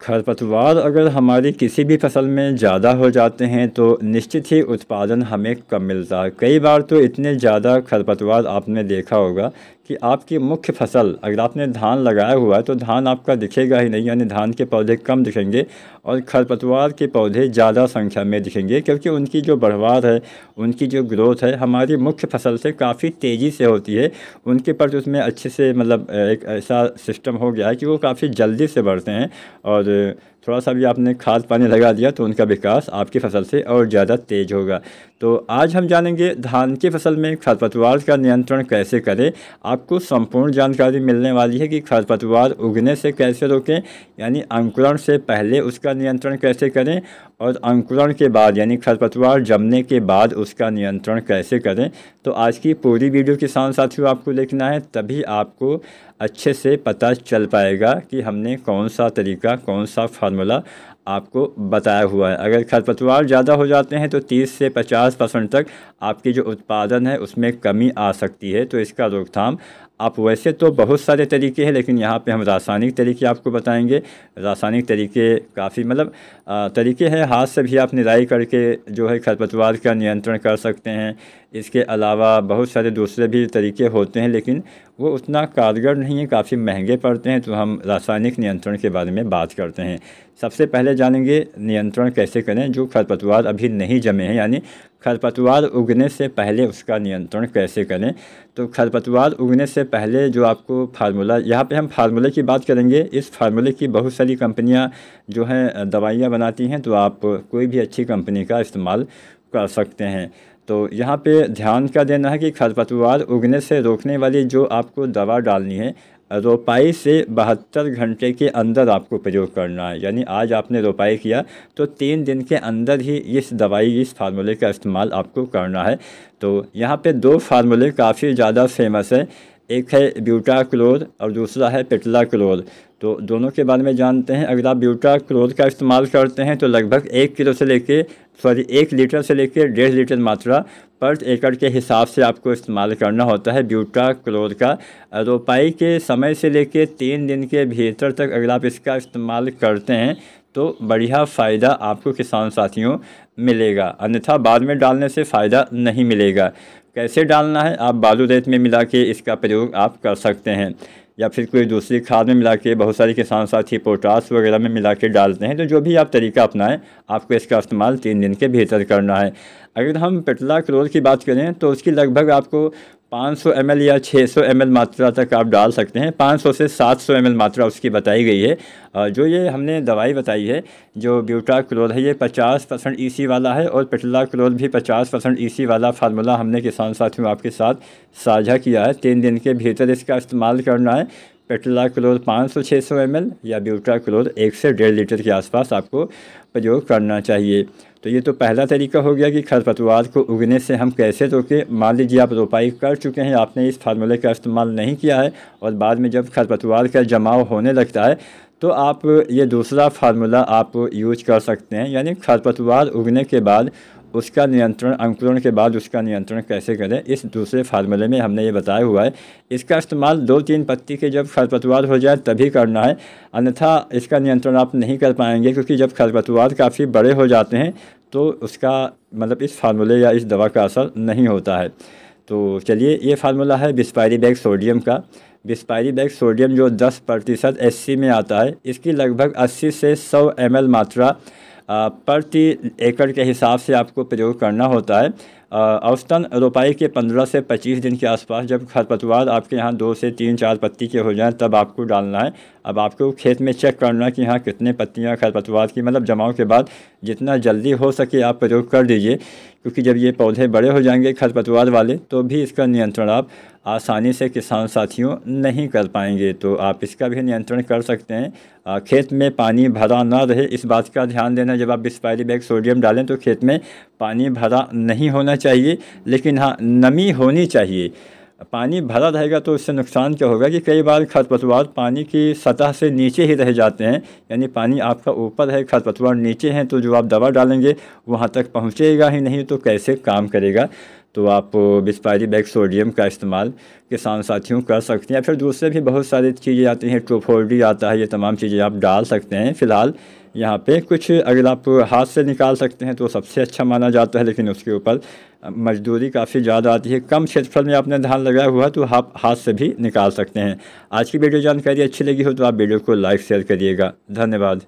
खरपतवार अगर हमारी किसी भी फसल में ज़्यादा हो जाते हैं तो निश्चित ही उत्पादन हमें कम मिलता है। कई बार तो इतने ज़्यादा खरपतवार आपने देखा होगा कि आपकी मुख्य फसल, अगर आपने धान लगाया हुआ है तो धान आपका दिखेगा ही नहीं, यानी धान के पौधे कम दिखेंगे और खरपतवार के पौधे ज़्यादा संख्या में दिखेंगे, क्योंकि उनकी जो बढ़वार है, उनकी जो ग्रोथ है हमारी मुख्य फसल से काफ़ी तेज़ी से होती है। उनके पर उसमें अच्छे से मतलब एक ऐसा सिस्टम हो गया है कि वो काफ़ी जल्दी से बढ़ते हैं और थोड़ा सा भी आपने खाद पानी लगा दिया तो उनका विकास आपकी फसल से और ज़्यादा तेज़ होगा। तो आज हम जानेंगे धान की फसल में खरपतवार का नियंत्रण कैसे करें। आपको संपूर्ण जानकारी मिलने वाली है कि खरपतवार उगने से कैसे रोकें, यानी अंकुरण से पहले उसका नियंत्रण कैसे करें, और अंकुरण के बाद यानी खरपतवार जमने के बाद उसका नियंत्रण कैसे करें। तो आज की पूरी वीडियो किसान साथियों आपको देखना है, तभी आपको अच्छे से पता चल पाएगा कि हमने कौन सा तरीका, कौन सा फार्मूला आपको बताया हुआ है। अगर खरपतवार ज़्यादा हो जाते हैं तो 30 से 50% तक आपकी जो उत्पादन है उसमें कमी आ सकती है। तो इसका रोकथाम आप, वैसे तो बहुत सारे तरीके हैं लेकिन यहाँ पे हम रासायनिक तरीके आपको बताएंगे। रासायनिक तरीके काफ़ी मतलब तरीके हैं, हाथ से भी आप निराई करके जो है खरपतवार का नियंत्रण कर सकते हैं। इसके अलावा बहुत सारे दूसरे भी तरीके होते हैं लेकिन वो उतना कारगर नहीं है, काफ़ी महंगे पड़ते हैं। तो हम रासायनिक नियंत्रण के बारे में बात करते हैं। सबसे पहले जानेंगे नियंत्रण कैसे करें जो खरपतवार अभी नहीं जमे हैं, यानी खरपतवार उगने से पहले उसका नियंत्रण कैसे करें। तो खरपतवार उगने से पहले जो आपको फार्मूला, यहाँ पे हम फार्मूले की बात करेंगे। इस फार्मूले की बहुत सारी कंपनियाँ जो हैं दवाइयाँ बनाती हैं, तो आप कोई भी अच्छी कंपनी का इस्तेमाल कर सकते हैं। तो यहाँ पे ध्यान क्या देना है कि खरपतवार उगने से रोकने वाली जो आपको दवा डालनी है, रोपाई से 72 घंटे के अंदर आपको प्रयोग करना है। यानी आज आपने रोपाई किया तो 3 दिन के अंदर ही इस दवाई, इस फार्मूले का इस्तेमाल आपको करना है। तो यहाँ पे 2 फार्मूले काफ़ी ज़्यादा फेमस है, एक है ब्यूटाक्लोर और दूसरा है पेटलाक्लोर। तो दोनों के बारे में जानते हैं। अगर आप ब्यूटाक्लोर का इस्तेमाल करते हैं तो लगभग 1 लीटर से लेके 1.5 लीटर मात्रा पर एकड़ के हिसाब से आपको इस्तेमाल करना होता है ब्यूटाक्लोर का। रोपाई के समय से लेके 3 दिन के भीतर तक अगर आप इसका इस्तेमाल करते हैं तो बढ़िया फ़ायदा आपको किसान साथियों मिलेगा, अन्यथा बाद में डालने से फ़ायदा नहीं मिलेगा। कैसे डालना है, आप बालू रेत में मिला के इसका प्रयोग आप कर सकते हैं, या फिर कोई दूसरी खाद में मिला के, बहुत सारे किसान साथी पोटास वगैरह में मिला के डालते हैं। तो जो भी आप तरीका अपनाएं, आपको इसका इस्तेमाल 3 दिन के भीतर करना है। अगर हम पेटलाक्लोर की बात करें तो उसकी लगभग आपको 500 ml या 600 ml मात्रा तक आप डाल सकते हैं। 500 से 700 ml मात्रा उसकी बताई गई है। जो ये हमने दवाई बताई है, जो ब्यूटाक्लोर है, ये 50% EC वाला है और पेटलाक्लोर भी 50% EC वाला फार्मूला हमने किसान साथियों आपके साथ साझा किया है। 3 दिन के भीतर इसका इस्तेमाल करना है। पेटलाक्लोर 500-600 ml या ब्यूटाक्लोर 1 से 1.5 लीटर के आसपास आपको प्रयोग करना चाहिए। तो ये तो पहला तरीका हो गया कि खरपतवार को उगने से हम कैसे रोकें। मान लीजिए आप रोपाई कर चुके हैं, आपने इस फार्मूले का इस्तेमाल नहीं किया है और बाद में जब खरपतवार का जमाव होने लगता है तो आप ये दूसरा फार्मूला आप यूज कर सकते हैं। यानी खरपतवार उगने के बाद उसका नियंत्रण, अंकुरण के बाद उसका नियंत्रण कैसे करें, इस दूसरे फार्मूले में हमने ये बताया हुआ है। इसका इस्तेमाल 2-3 पत्ती के जब खरपतवार हो जाए तभी करना है, अन्यथा इसका नियंत्रण आप नहीं कर पाएंगे, क्योंकि जब खरपतवार काफ़ी बड़े हो जाते हैं तो उसका मतलब इस फार्मूले या इस दवा का असर नहीं होता है। तो चलिए, ये फार्मूला है बिस्पायरीबैग सोडियम का। बिस्पायरीबैग सोडियम जो 10% SC में आता है, इसकी लगभग 80 से 100 ml मात्रा प्रति एकड़ के हिसाब से आपको प्रयोग करना होता है। औसतन रोपाई के 15 से 25 दिन के आसपास जब खरपतवार आपके यहाँ 2 से 3-4 पत्ती के हो जाएं तब आपको डालना है। अब आपको खेत में चेक करना है कि यहाँ कितने पत्तियाँ खरपतवार की, मतलब जमाव के बाद जितना जल्दी हो सके आप प्रयोग कर दीजिए, क्योंकि जब ये पौधे बड़े हो जाएंगे खरपतवार वाले तो भी इसका नियंत्रण आप आसानी से किसान साथियों नहीं कर पाएंगे। तो आप इसका भी नियंत्रण कर सकते हैं। खेत में पानी भरा ना रहे, इस बात का ध्यान देना। जब आप बिस्पायरीबैग सोडियम डालें तो खेत में पानी भरा नहीं होना चाहिए, लेकिन हाँ, नमी होनी चाहिए। पानी भरा रहेगा तो उससे नुकसान क्या होगा कि कई बार खरपतवार पानी की सतह से नीचे ही रह जाते हैं, यानी पानी आपका ऊपर है, खरपतवार नीचे हैं, तो जो आप दवा डालेंगे वहाँ तक पहुँचेगा ही नहीं, तो कैसे काम करेगा। तो आप बिस्पायरी बैग सोडियम का इस्तेमाल किसान साथियों कर सकते हैं। फिर दूसरे भी बहुत सारी चीज़ें आती हैं, ट्रूफोर्डी आता है, ये तमाम चीज़ें आप डाल सकते हैं। फ़िलहाल यहाँ पे कुछ अगर आप हाथ से निकाल सकते हैं तो सबसे अच्छा माना जाता है, लेकिन उसके ऊपर मजदूरी काफ़ी ज़्यादा आती है। कम क्षेत्रफल में आपने धान लगाया हुआ तो आप हाथ से भी निकाल सकते हैं। आज की वीडियो जानकारी अच्छी लगी हो तो आप वीडियो को लाइक शेयर करिएगा। धन्यवाद।